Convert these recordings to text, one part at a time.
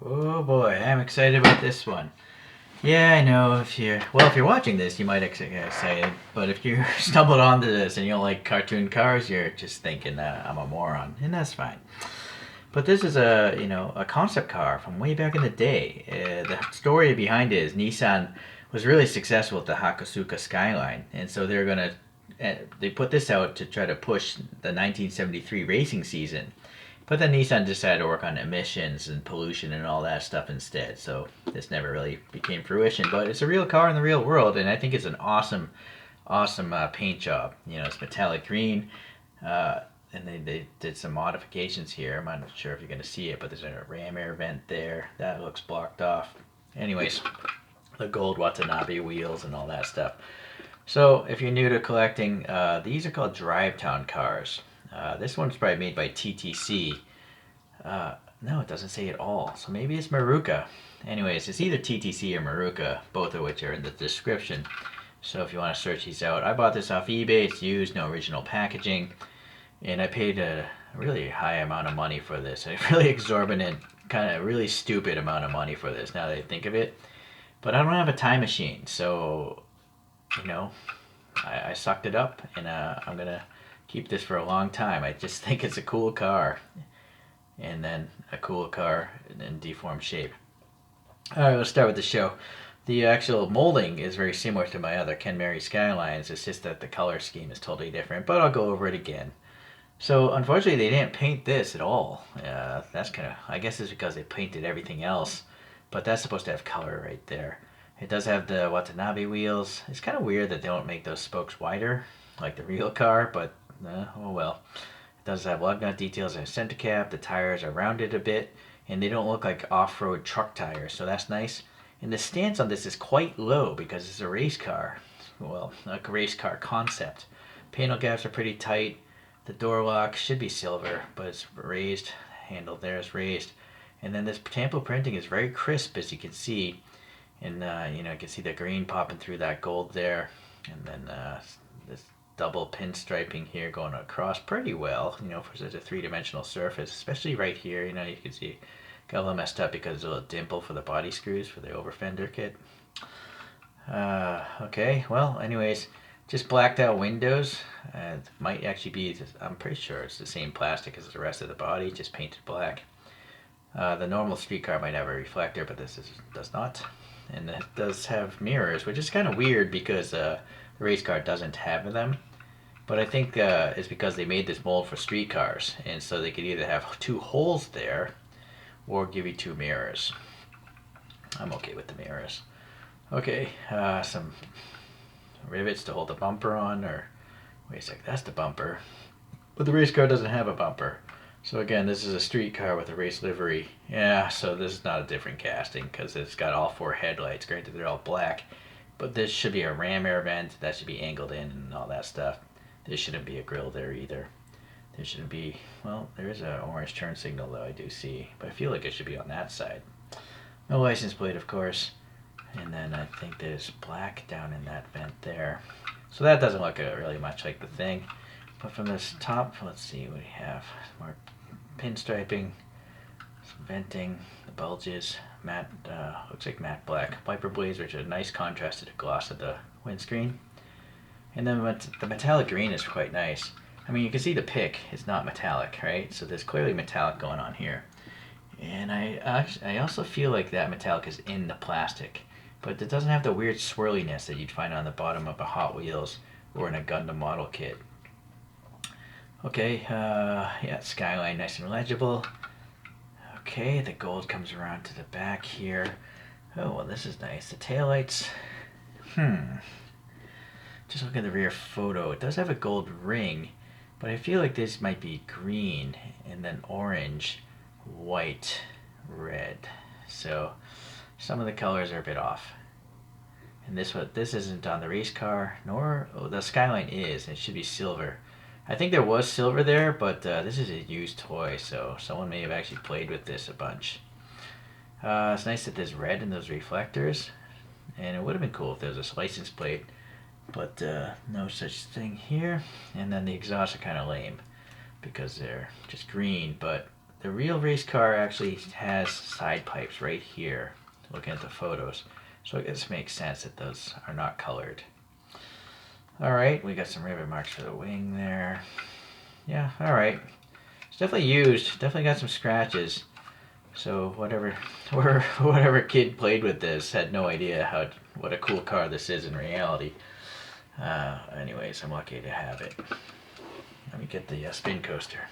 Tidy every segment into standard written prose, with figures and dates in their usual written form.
Oh boy, I'm excited about this one. Yeah, I know if you're watching this, you might get excited. But if you stumbled onto this and you don't like cartoon cars, you're just thinking I'm a moron, and that's fine. But this is a concept car from way back in the day. The story behind it is Nissan was really successful with the Hakosuka Skyline, and so they put this out to try to push the 1973 racing season. But then Nissan decided to work on emissions and pollution and all that stuff instead. So this never really became fruition. But it's a real car in the real world, and I think it's an awesome paint job. It's metallic green, and they did some modifications here. I'm not sure if you're going to see it, but there's a ram air vent there that looks blocked off. Anyways, the gold Watanabe wheels and all that stuff. So if you're new to collecting, these are called Drive Town cars. This one's probably made by TTC. No, it doesn't say at all. So maybe it's Maruka. Anyways, it's either TTC or Maruka, both of which are in the description. So if you want to search these out, I bought this off eBay. It's used, no original packaging, and I paid a really high amount of money for this. A really exorbitant, kind of really stupid amount of money for this. Now that I think of it, but I don't have a time machine, so you know, I sucked it up, and I'm gonna keep this for a long time. I just think it's a cool car, and then a cool car in deformed shape. All right, let's start with the show. The actual molding is very similar to my other Kenmeri Skylines. It's just that the color scheme is totally different, but I'll go over it again. So unfortunately, they didn't paint this at all. That's kind of, I guess it's because they painted everything else, but that's supposed to have color right there. It does have the Watanabe wheels. It's kind of weird that they don't make those spokes wider, like the real car, but oh well. It does have lug nut details and a center cap. The tires are rounded a bit, and they don't look like off-road truck tires, so that's nice. And the stance on this is quite low because it's a race car. Well, like a race car concept. Panel gaps are pretty tight. The door lock should be silver, but it's raised. Handle there is raised. And then this tampo printing is very crisp, as you can see. And you can see the green popping through that gold there, and then this double pinstriping here going across pretty well. For such a three-dimensional surface, especially right here. You can see it got a little messed up because there's a little dimple for the body screws for the over fender kit. Okay, well, anyways, just blacked out windows. It might actually be. I'm pretty sure it's the same plastic as the rest of the body, just painted black. The normal street car might have a reflector, but does not. And it does have mirrors, which is kind of weird because the race car doesn't have them. But I think it's because they made this mold for street cars, and so they could either have two holes there or give you two mirrors. I'm okay with the mirrors. Okay, some rivets to hold the bumper on, or wait a sec, that's the bumper. But the race car doesn't have a bumper. So again, this is a street car with a race livery. Yeah, so this is not a different casting because it's got all four headlights. Granted, they're all black, but this should be a ram air vent. That should be angled in and all that stuff. There shouldn't be a grill there either. There shouldn't be, well, there is an orange turn signal though, I do see, but I feel like it should be on that side. No license plate, of course. And then I think there's black down in that vent there. So that doesn't look really much like the thing. But from this top, let's see what we have. More pinstriping, some venting, the bulges, matte, looks like matte black wiper blades, which are a nice contrast to the gloss of the windscreen. And then the metallic green is quite nice. I mean, you can see the pick is not metallic, right? So there's clearly metallic going on here. And I also feel like that metallic is in the plastic, but it doesn't have the weird swirliness that you'd find on the bottom of a Hot Wheels or in a Gundam model kit. Okay, yeah, Skyline nice and legible. Okay, the gold comes around to the back here. Oh, well, this is nice. The taillights, just look at the rear photo. It does have a gold ring, but I feel like this might be green and then orange, white, red. So some of the colors are a bit off. And this isn't on the race car, nor the Skyline is. It should be silver. I think there was silver there, but this is a used toy, so someone may have actually played with this a bunch. It's nice that there's red in those reflectors, and it would have been cool if there was a license plate, but no such thing here. And then the exhausts are kind of lame because they're just green, but the real race car actually has side pipes right here. Looking at the photos. So I guess it makes sense that those are not colored. Alright, we got some rivet marks for the wing there. Yeah, alright. It's definitely used. Definitely got some scratches. So whatever kid played with this had no idea what a cool car this is in reality. Anyways, I'm lucky to have it. Let me get the spin coaster.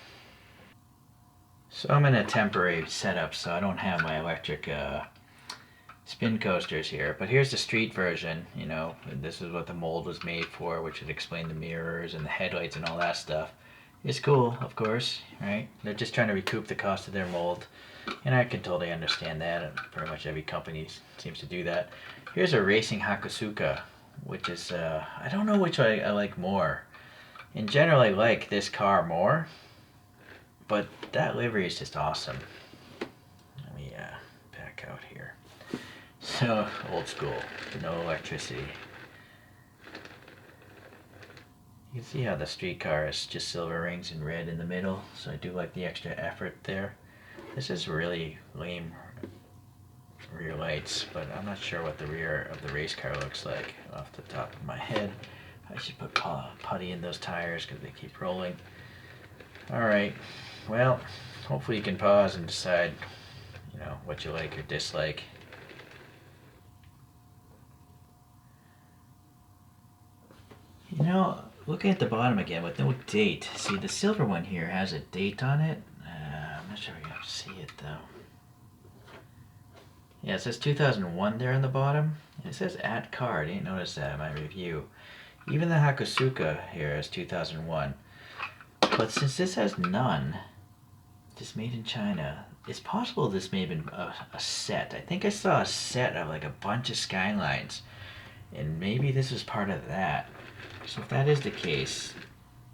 So I'm in a temporary setup, so I don't have my electric spin coasters here. But here's the street version. You know, this is what the mold was made for, which would explain the mirrors and the headlights and all that stuff. It's cool, of course, right? They're just trying to recoup the cost of their mold. And I can totally understand that. And pretty much every company seems to do that. Here's a racing Hakusuka, which is, I don't know which I like more. In general, I like this car more. But that livery is just awesome. Let me back out here. So, old school. No electricity. You can see how the street car is just silver rings and red in the middle. So I do like the extra effort there. This is really lame rear lights, but I'm not sure what the rear of the race car looks like off the top of my head. I should put putty in those tires because they keep rolling. Alright, well, hopefully you can pause and decide, you know, what you like or dislike. You know, looking at the bottom again with no date. See, the silver one here has a date on it. I'm not sure if you can see it though. Yeah, it says 2001 there on the bottom. It says at car. I didn't notice that in my review. Even the Hakusuka here is 2001. But since this has none, just made in China, it's possible this may have been a set. I think I saw a set of like a bunch of Skylines. And maybe this was part of that. So if that is the case,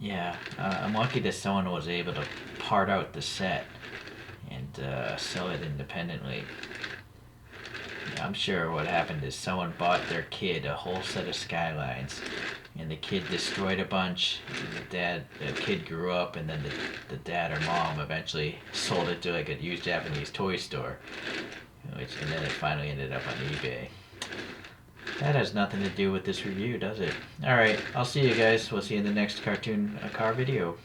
yeah, I'm lucky that someone was able to part out the set and sell it independently. Yeah, I'm sure what happened is someone bought their kid a whole set of Skylines, and the kid destroyed a bunch. The kid grew up, and then the dad or mom eventually sold it to like a used Japanese toy store, and then it finally ended up on eBay. That has nothing to do with this review, does it? Alright, I'll see you guys. We'll see you in the next cartoon car video.